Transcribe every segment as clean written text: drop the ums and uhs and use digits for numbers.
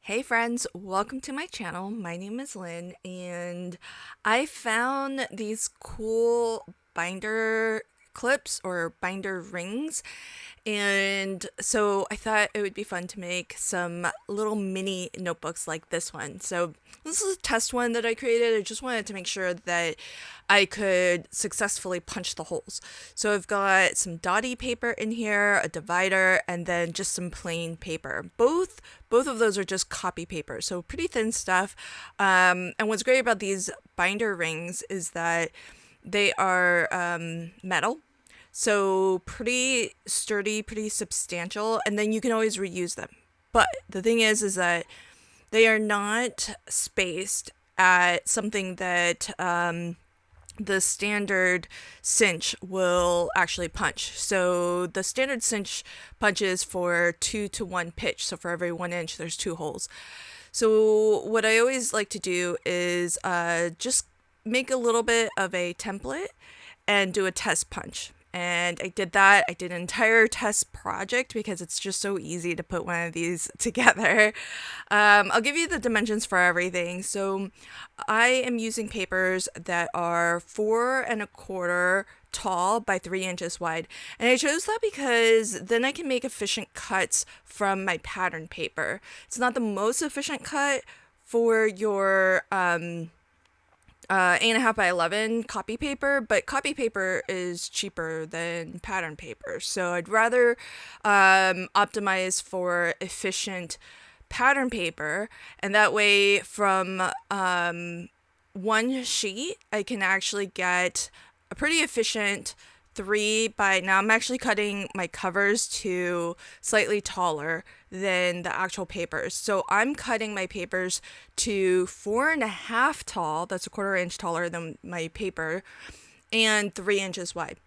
Hey friends, welcome to my channel. My name is Lynn and I found these cool binder clips or binder rings, and so I thought it would be fun to make some little mini notebooks like this one. So this is a test one that I created. I just wanted to make sure that I could successfully punch the holes. So I've got some dotty paper in here, a divider, and then just some plain paper. Both of those are just copy paper, so pretty thin stuff. And what's great about these binder rings is that they are metal, so pretty sturdy, pretty substantial, and then you can always reuse them. But the thing is that they are not spaced at something that the standard cinch will actually punch. So the standard cinch punches for 2-to-1 pitch. So for every 1 inch, there's 2 holes. So what I always like to do is just make a little bit of a template and do a test punch. And I did that. I did an entire test project because it's just so easy to put one of these together. I'll give you the dimensions for everything. So I am using papers that are 4¼ tall by 3 inches wide. And I chose that because then I can make efficient cuts from my pattern paper. It's not the most efficient cut for your 8.5 by 11 copy paper, but copy paper is cheaper than pattern paper. So I'd rather optimize for efficient pattern paper, and that way from one sheet I can actually get a pretty efficient 3 by, now I'm actually cutting my covers to slightly taller than the actual papers. So I'm cutting my papers to 4.5 tall, that's a 1/4 inch taller than my paper, and 3 inches wide.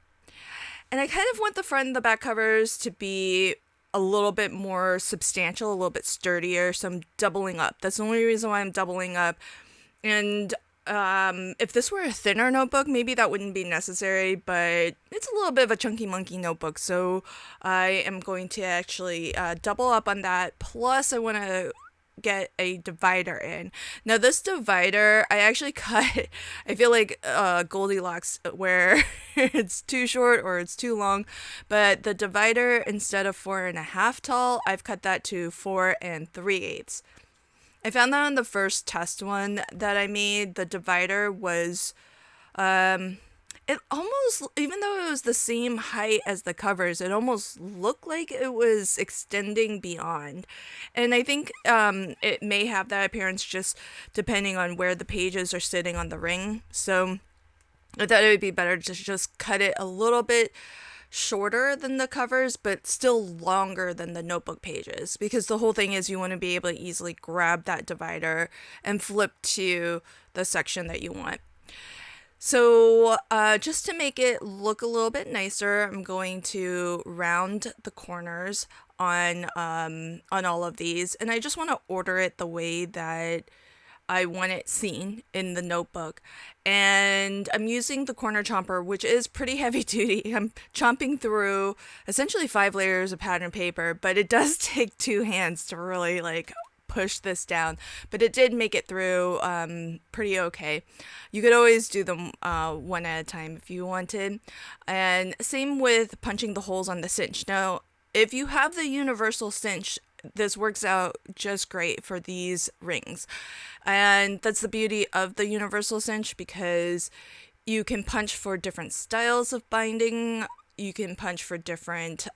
And I kind of want the front and the back covers to be a little bit more substantial, a little bit sturdier, so I'm doubling up. That's the only reason why I'm doubling up. And if this were a thinner notebook, maybe that wouldn't be necessary, but it's a little bit of a chunky monkey notebook, so I am going to actually double up on that. Plus I want to get a divider in. Now this divider, I actually cut, I feel like Goldilocks, where it's too short or it's too long, but the divider, instead of 4.5 tall, I've cut that to 4 3/8. I found that on the first test one that I made, the divider was, it almost, even though it was the same height as the covers, it almost looked like it was extending beyond. And I think it may have that appearance just depending on where the pages are sitting on the ring. So I thought it would be better to just cut it a little bit shorter than the covers, but still longer than the notebook pages, because the whole thing is you want to be able to easily grab that divider and flip to the section that you want. So just to make it look a little bit nicer, I'm going to round the corners on all of these, and I just want to order it the way that I want it seen in the notebook. And I'm using the corner chomper, which is pretty heavy duty. I'm chomping through essentially 5 layers of pattern paper, but it does take 2 hands to really like push this down. But it did make it through pretty okay. You could always do them one at a time if you wanted. And same with punching the holes on the cinch. Now, if you have the universal cinch, this works out just great for these rings. And that's the beauty of the universal cinch, because you can punch for different styles of binding. You can punch for different,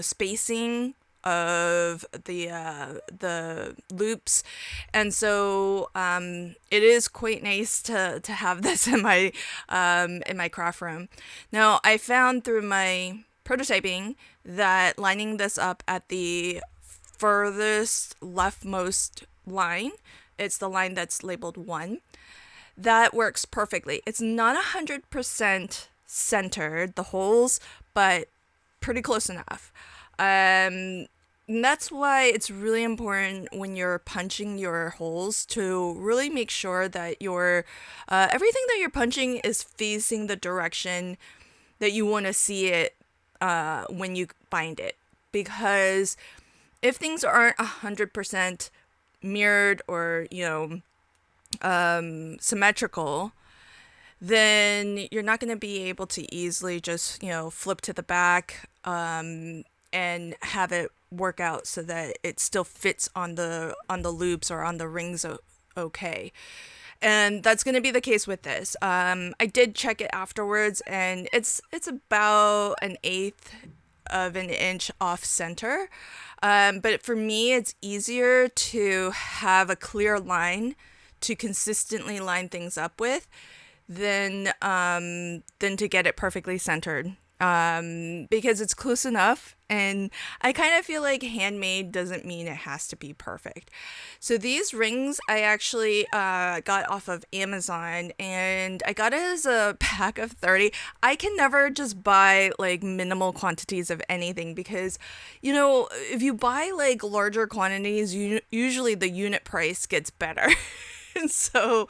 spacing of the loops. And so it is quite nice to have this in my craft room. Now, I found through my prototyping that lining this up at the furthest leftmost line, it's the line that's labeled 1, that works perfectly. It's not 100% centered, the holes, but pretty close enough. And that's why it's really important when you're punching your holes to really make sure that your everything that you're punching is facing the direction that you want to see it when you bind it. Because if things aren't 100% mirrored or, symmetrical, then you're not going to be able to easily just, flip to the back and have it work out so that it still fits on the loops or on the rings okay. And that's going to be the case with this. I did check it afterwards, and it's about an eighth of an inch off center. But for me, it's easier to have a clear line to consistently line things up with than to get it perfectly centered. Because it's close enough, and I kind of feel like handmade doesn't mean it has to be perfect. So these rings I actually got off of Amazon, and I got it as a pack of 30. I can never just buy like minimal quantities of anything because, if you buy like larger quantities, usually the unit price gets better. And so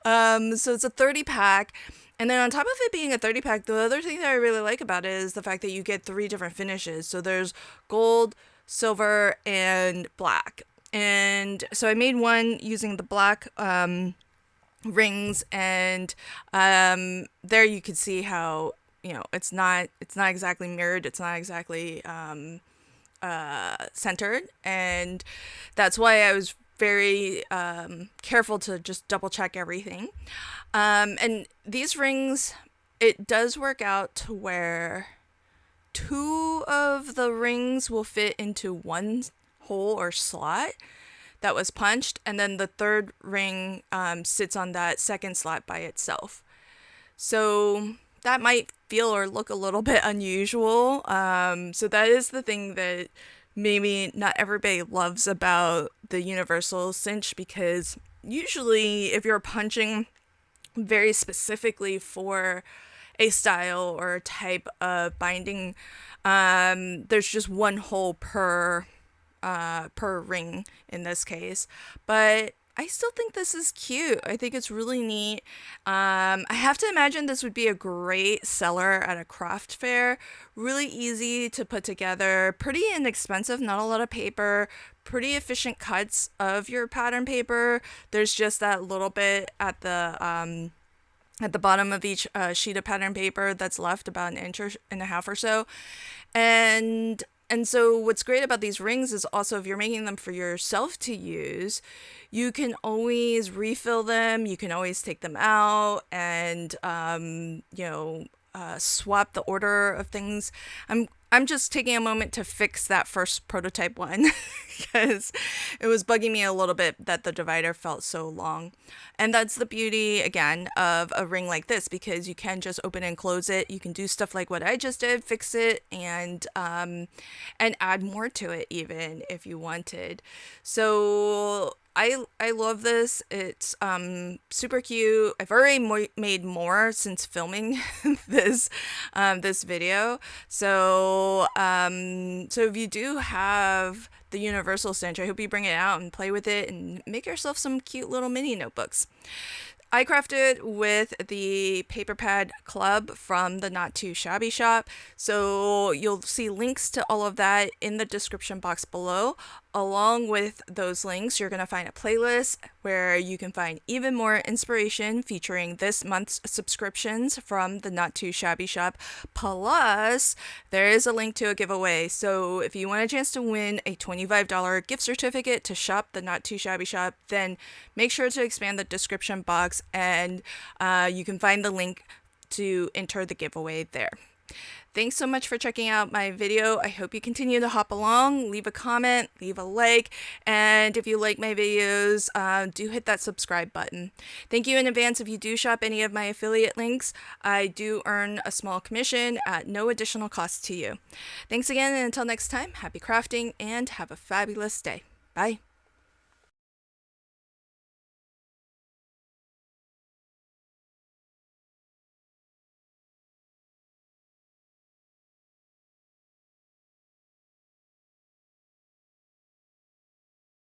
it's a 30 pack. And then on top of it being a 30 pack, the other thing that I really like about it is the fact that you get 3 different finishes. So there's gold, silver, and black. And so I made one using the black rings, and there you could see how, it's not exactly mirrored, it's not exactly centered, and that's why I was very careful to just double check everything. And these rings, it does work out to where 2 of the rings will fit into one hole or slot that was punched, and then the third ring sits on that second slot by itself. So that might feel or look a little bit unusual. So that is the thing that maybe not everybody loves about the universal cinch, because usually if you're punching very specifically for a style or a type of binding, there's just one hole per ring in this case. But I still think this is cute. I think it's really neat. I have to imagine this would be a great seller at a craft fair. Really easy to put together, pretty inexpensive, not a lot of paper, pretty efficient cuts of your pattern paper. There's just that little bit at the bottom of each sheet of pattern paper that's left, about an inch and a half or so. And so what's great about these rings is also if you're making them for yourself to use, you can always refill them. You can always take them out and, swap the order of things. I'm just taking a moment to fix that first prototype one because it was bugging me a little bit that the divider felt so long. And that's the beauty, again, of a ring like this, because you can just open and close it. You can do stuff like what I just did, fix it, and add more to it even if you wanted. So I love this. It's super cute. I've already made more since filming this video. So if you do have the universal cinch, I hope you bring it out and play with it and make yourself some cute little mini notebooks. I crafted with the Paper Pad Club from the Not Too Shabby shop, so you'll see links to all of that in the description box below. Along with those links, you're going to find a playlist where you can find even more inspiration featuring this month's subscriptions from the Not Too Shabby shop. Plus, there is a link to a giveaway. So if you want a chance to win a $25 gift certificate to shop the Not Too Shabby shop, then make sure to expand the description box and you can find the link to enter the giveaway there. Thanks so much for checking out my video. I hope you continue to hop along, leave a comment, leave a like, and if you like my videos, do hit that subscribe button. Thank you in advance if you do shop any of my affiliate links. I do earn a small commission at no additional cost to you. Thanks again, and until next time, happy crafting and have a fabulous day. Bye.